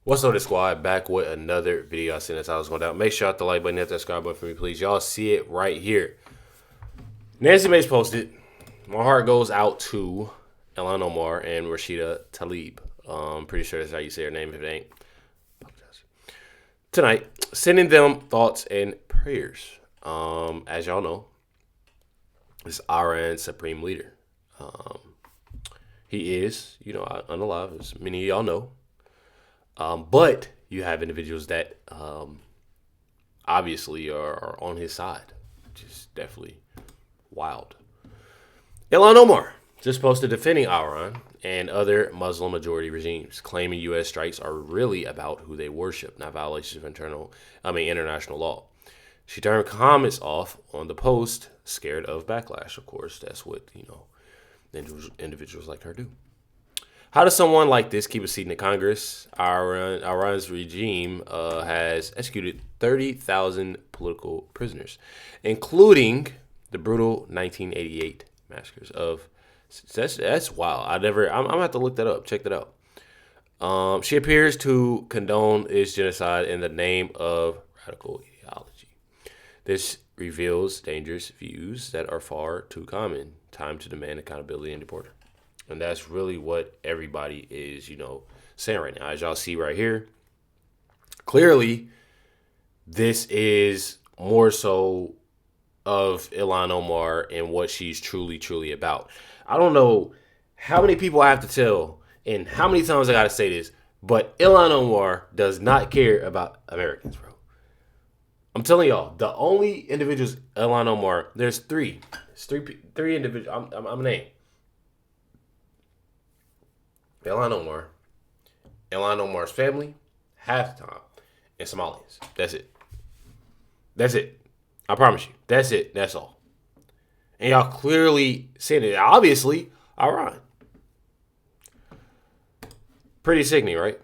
What's up, the squad? Back with another video. I seen that's how it's going down. Make sure you hit the like button, hit that subscribe button for me, please. Y'all see it right here. Nancy Mace posted, "My heart goes out to Ilhan Omar and Rashida Tlaib." Pretty sure that's how you say her name. If it ain't, apologize. Tonight, sending them thoughts and prayers. As y'all know, this Iran's supreme leader. He is, unalive, as many of y'all know. But you have individuals that obviously are on his side, which is definitely wild. Ilhan Omar just posted defending Iran and other Muslim majority regimes, claiming U.S. strikes are really about who they worship, not violations of international law. She turned comments off on the post, scared of backlash. Of course, that's what individuals like her do. How does someone like this keep a seat in the Congress? Iran's regime has executed 30,000 political prisoners, including the brutal 1988 massacres of. That's wild. I'm gonna have to look that up. Check that out. She appears to condone this genocide in the name of radical ideology. This reveals dangerous views that are far too common. Time to demand accountability and deport her. And that's really what everybody is, saying right now. As y'all see right here, clearly, this is more so of Ilhan Omar and what she's truly, truly about. I don't know how many people I have to tell and how many times I got to say this, but Ilhan Omar does not care about Americans, bro. I'm telling y'all, the only individuals, Ilhan Omar, there's three. There's three individuals. I'm named. Ilhan Omar's family, half the time, and Somalians. That's it. I promise you. That's it. That's all. And y'all clearly saying it. Obviously, Iran. Pretty sickening, right?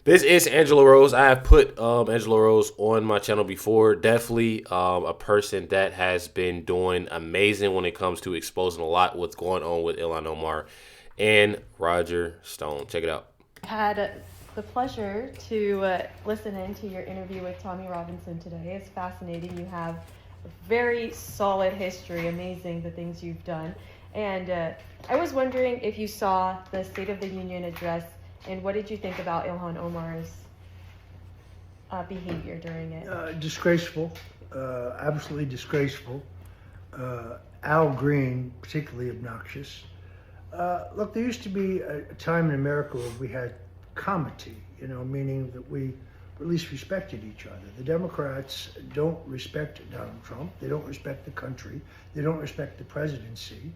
This is Angela Rose. I have put Angela Rose on my channel before. Definitely a person that has been doing amazing when it comes to exposing a lot what's going on with Ilhan Omar and Roger Stone. Check it out. Had the pleasure to listen in to your interview with Tommy Robinson today. It's fascinating. You have a very solid history. Amazing the things you've done. And I was wondering if you saw the State of the Union address and what did you think about Ilhan Omar's behavior during it? Disgraceful, absolutely disgraceful. Al Green, particularly obnoxious. Look, there used to be a time in America where we had comity, meaning that we at least respected each other. The Democrats don't respect Donald Trump. They don't respect the country. They don't respect the presidency.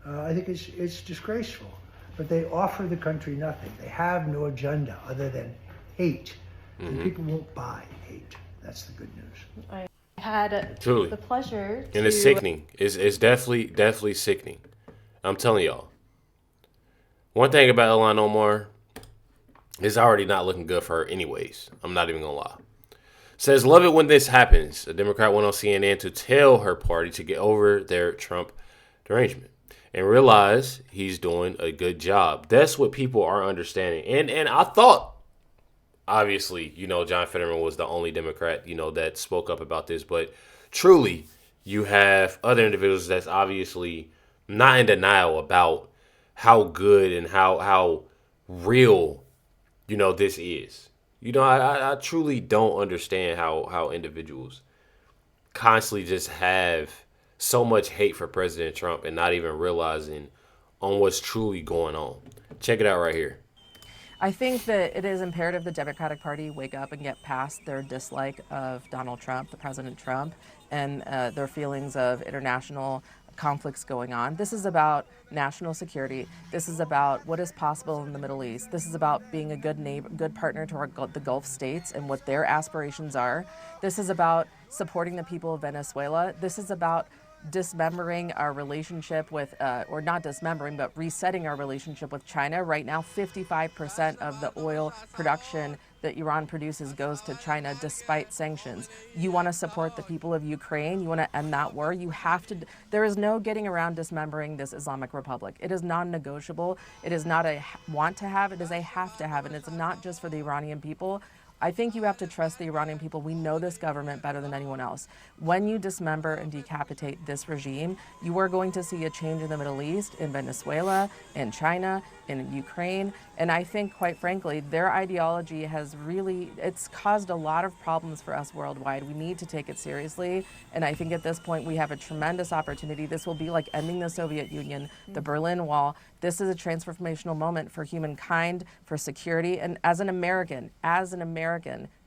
I think it's disgraceful. But they offer the country nothing. They have no agenda other than hate. And people won't buy hate. That's the good news. I had Truly. the pleasure to... And it's sickening. It's definitely sickening. I'm telling y'all. One thing about Ilhan Omar is already not looking good for her anyways. I'm not even going to lie. Says, love it when this happens. A Democrat went on CNN to tell her party to get over their Trump derangement and realize he's doing a good job. That's what people are understanding. And I thought, obviously, John Fetterman was the only Democrat, that spoke up about this. But truly, you have other individuals that's obviously not in denial about how good and how real, this is. I truly don't understand how individuals constantly just have so much hate for President Trump and not even realizing on what's truly going on. Check it out right here. I think that it is imperative the Democratic Party wake up and get past their dislike of Donald Trump, the President Trump, and their feelings of international conflicts going on. This is about national security. This is about what is possible in the Middle East. This is about being a good neighbor, good partner to the Gulf states and what their aspirations are. This is about supporting the people of Venezuela. This is about dismembering our relationship with, or not dismembering, but resetting our relationship with China. Right now, 55% of the oil production that Iran produces goes to China despite sanctions. You want to support the people of Ukraine, you want to end that war, you have to. There is no getting around dismembering this Islamic Republic. It is non-negotiable. It is not a want to have, it is a have to have. And it's not just for the Iranian people. I think you have to trust the Iranian people. We know this government better than anyone else. When you dismember and decapitate this regime, you are going to see a change in the Middle East, in Venezuela, in China, in Ukraine. And I think, quite frankly, their ideology has really, it's caused a lot of problems for us worldwide. We need to take it seriously. And I think at this point, we have a tremendous opportunity. This will be like ending the Soviet Union, the Berlin Wall. This is a transformational moment for humankind, for security. And as an American,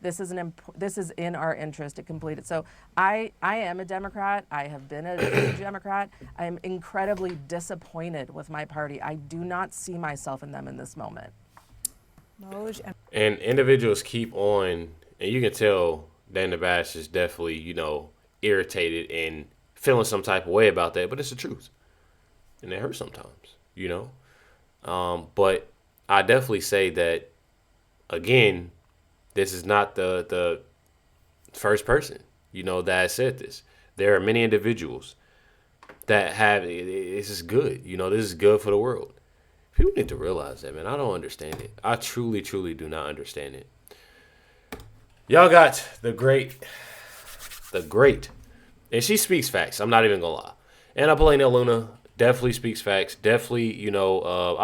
this is in our interest to complete it. So I am a Democrat. I have been a Democrat. I am incredibly disappointed with my party. I do not see myself in them in this moment. And individuals keep on, and you can tell Dana Bash is definitely, irritated and feeling some type of way about that, but it's the truth. And it hurts sometimes, But I definitely say that, again, this is not the first person, that said this. There are many individuals that have, this is good, this is good for the world. People need to realize that, man. I don't understand it. I truly, truly do not understand it. Y'all got the great, and she speaks facts. I'm not even gonna lie. Anna Paulina Luna definitely speaks facts. Definitely, I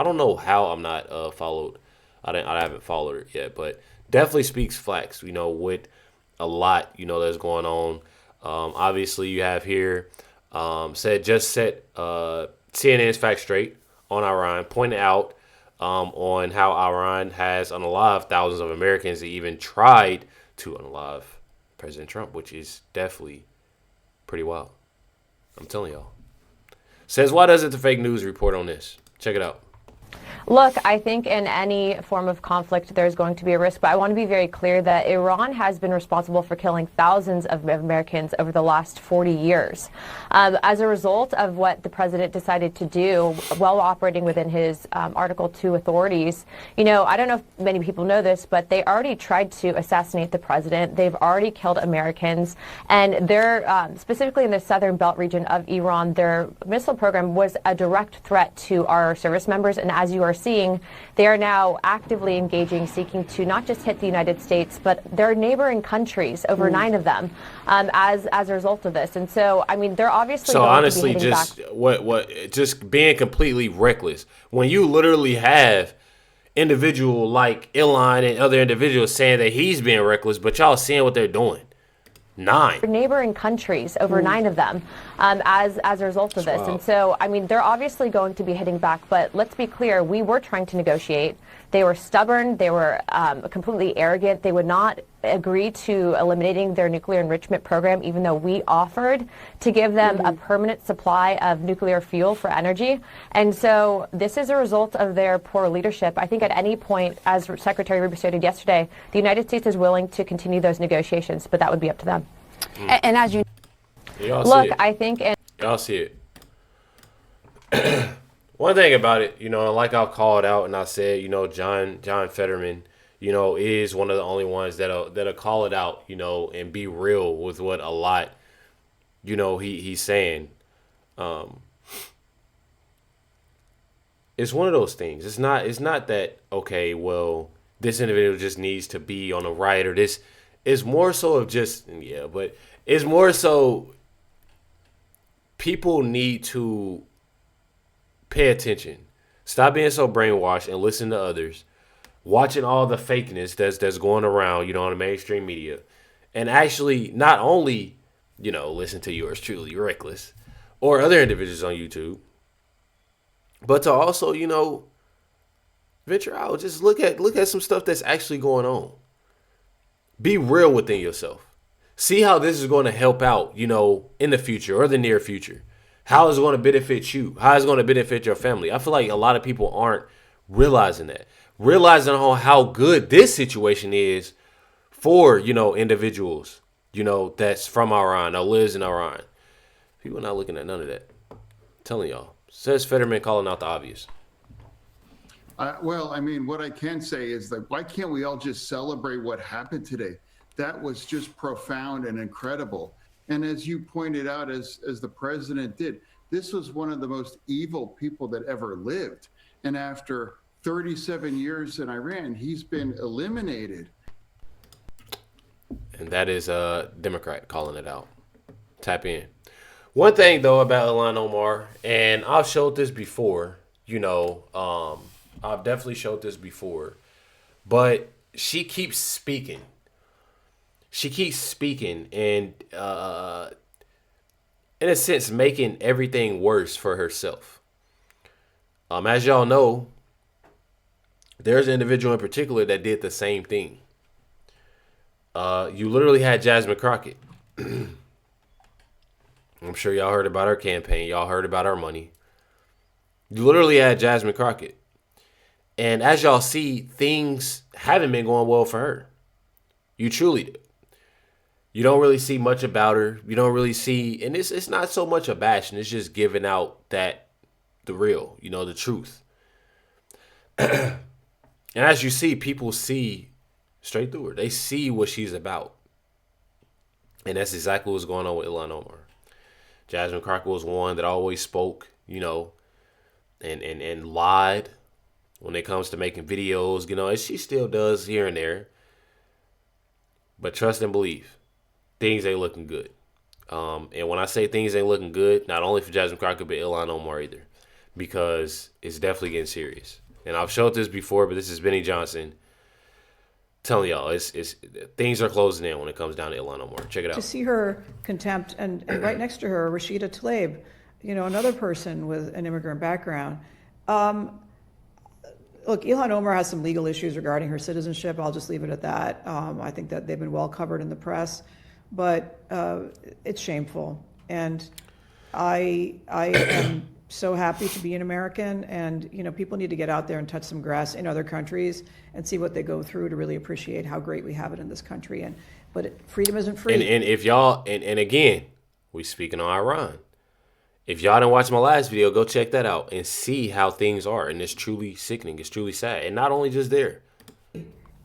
don't know how I'm not followed. I haven't followed her yet, but definitely speaks facts. With a lot, that's going on. Obviously, you have here set CNN's Facts Straight on Iran, pointed out on how Iran has unalived thousands of Americans that even tried to unalive President Trump, which is definitely pretty wild. I'm telling y'all. Says, why doesn't the fake news report on this? Check it out. Look, I think in any form of conflict, there's going to be a risk. But I want to be very clear that Iran has been responsible for killing thousands of Americans over the last 40 years. As a result of what the president decided to do while operating within his Article 2 authorities, I don't know if many people know this, but they already tried to assassinate the president. They've already killed Americans. And they're specifically in the southern belt region of Iran, their missile program was a direct threat to our service members. And as you are seeing, they are now actively engaging, seeking to not just hit the United States, but their neighboring countries, over 9 of them, as a result of this. And so, they're obviously so going honestly, to be just back. just being completely reckless when you literally have individual like Ilhan and other individuals saying that he's being reckless, but y'all seeing what they're doing. 9 neighboring countries, over 9 of them, as a result of this. Wow. And so, they're obviously going to be hitting back. But let's be clear, we were trying to negotiate. They were stubborn. They were completely arrogant. They would not agree to eliminating their nuclear enrichment program, even though we offered to give them a permanent supply of nuclear fuel for energy. And so this is a result of their poor leadership. I think at any point, as Secretary Rubio stated yesterday, the United States is willing to continue those negotiations, but that would be up to them. And as you look, I think y'all see it. One thing about it, like I called out and I said, John Fetterman, is one of the only ones that'll call it out, and be real with what a lot, he's saying. It's one of those things. It's not that, okay, well, this individual just needs to be on the right, or this is more so of just, but it's more so people need to pay attention. Stop being so brainwashed and listen to others. Watching all the fakeness that's going around, on the mainstream media. And actually not only, listen to yours truly, Reckless, or other individuals on YouTube, but to also, venture out. Just look at some stuff that's actually going on. Be real within yourself. See how this is going to help out, in the future or the near future. How is it going to benefit you? How is it going to benefit your family? I feel like a lot of people aren't realizing that. Realizing how good this situation is for, individuals, that's from Iran or lives in Iran. People not looking at none of that. I'm telling y'all. Says Fetterman calling out the obvious. Well, I mean, what I can say is that why can't we all just celebrate what happened today? That was just profound and incredible. And as you pointed out, as the president did, this was one of the most evil people that ever lived. And after 37 years in Iran, he's been eliminated. And that is a Democrat calling it out. Tap in. One thing, though, about Ilhan Omar, and I've showed this before, I've definitely showed this before, but she keeps speaking. She keeps speaking and, in a sense, making everything worse for herself. As y'all know, there's an individual in particular that did the same thing. You literally had Jasmine Crockett. I'm sure y'all heard about her campaign. Y'all heard about her money. You literally had Jasmine Crockett. And as y'all see, things haven't been going well for her. You truly do. You don't really see much about her. You don't really see, and it's not so much a bashing. It's just giving out that the real, the truth. And as you see, people see straight through her. They see what she's about. And that's exactly what's going on with Ilhan Omar. Jasmine Crockett was one that always spoke, and lied when it comes to making videos, and she still does here and there. But trust and believe, things ain't looking good. And when I say things ain't looking good, not only for Jasmine Crockett, but Ilhan Omar either, because it's definitely getting serious. And I've showed this before, but this is Benny Johnson telling y'all, it's things are closing in when it comes down to Ilhan Omar. Check it out. To see her contempt, and right next to her, Rashida Tlaib, another person with an immigrant background. Look, Ilhan Omar has some legal issues regarding her citizenship. I'll just leave it at that. I think that they've been well covered in the press, but it's shameful. And I am so happy to be an American, and people need to get out there and touch some grass in other countries and see what they go through to really appreciate how great we have it in this country. But freedom isn't free. And if y'all, and again, we speaking on Iran. If y'all didn't watch my last video, go check that out and see how things are. And it's truly sickening. It's truly sad. And not only just there.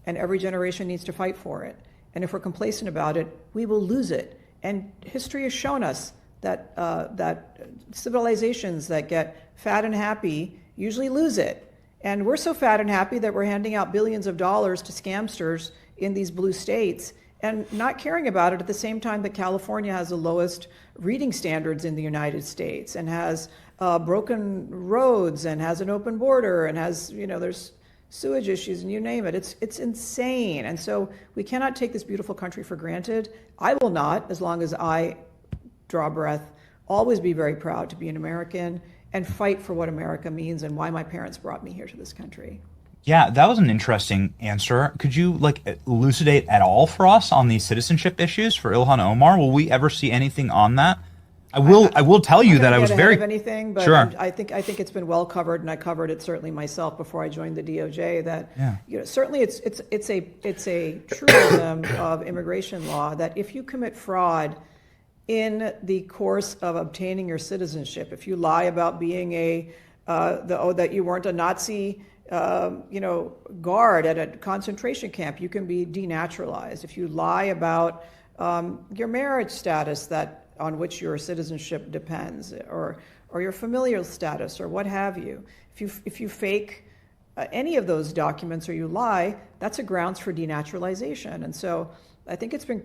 And every generation needs to fight for it. And if we're complacent about it, we will lose it. And history has shown us that civilizations that get fat and happy usually lose it. And we're so fat and happy that we're handing out billions of dollars to scamsters in these blue states and not caring about it at the same time that California has the lowest reading standards in the United States and has broken roads and has an open border and has, there's sewage issues and you name it. It's insane. And so we cannot take this beautiful country for granted. I will not, as long as I draw breath, always be very proud to be an American and fight for what America means and why my parents brought me here to this country. Yeah, that was an interesting answer. Could you elucidate at all for us on these citizenship issues for Ilhan Omar? Will we ever see anything on that? I will tell you that I was very anything, but sure. I think it's been well covered, and I covered it certainly myself before I joined the DOJ. That certainly it's a truism of immigration law that if you commit fraud in the course of obtaining your citizenship, if you lie about being that you weren't a Nazi guard at a concentration camp, you can be denaturalized. If you lie about your marriage status on which your citizenship depends, or your familial status, or what have you, if you fake any of those documents or you lie, that's a grounds for denaturalization. And so I think it's been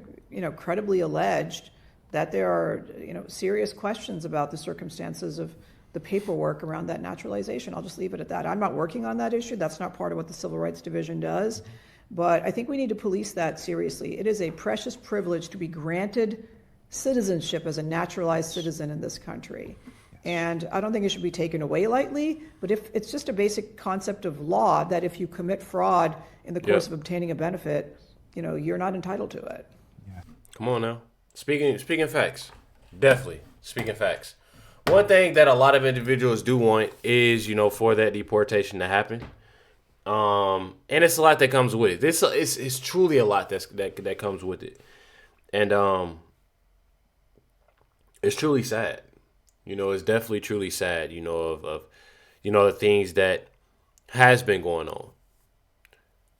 credibly alleged that there are serious questions about the circumstances of the paperwork around that naturalization. I'll just leave it at that. I'm not working on that issue. That's not part of what the Civil Rights Division does. But I think we need to police that seriously. It is a precious privilege to be granted citizenship as a naturalized citizen in this country. And I don't think it should be taken away lightly, but if it's just a basic concept of law that if you commit fraud in the course of obtaining a benefit, you're not entitled to it. Yeah. Come on now. Speaking facts. Definitely speaking facts. One thing that a lot of individuals do want is, for that deportation to happen. And it's a lot that comes with it. It's truly a lot that comes with it. And it's truly sad. It's definitely truly sad, of the things that has been going on.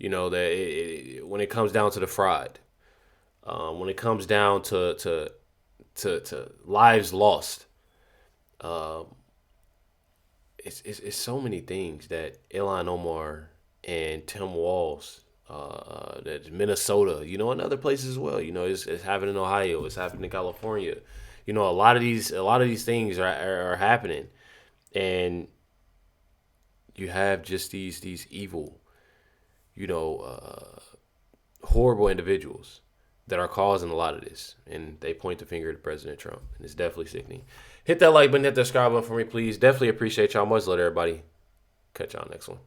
That when it comes down to the fraud, when it comes down to lives lost, it's so many things that Ilhan Omar and Tim Walz, that's Minnesota, and other places as well. It's happening in Ohio, it's happening in California. A lot of these things are happening, and you have just these evil, horrible individuals that are causing a lot of this, and they point the finger at President Trump, and it's definitely sickening. Hit that like button, hit that subscribe button for me, please. Definitely appreciate y'all. Much love, everybody. Catch y'all next one.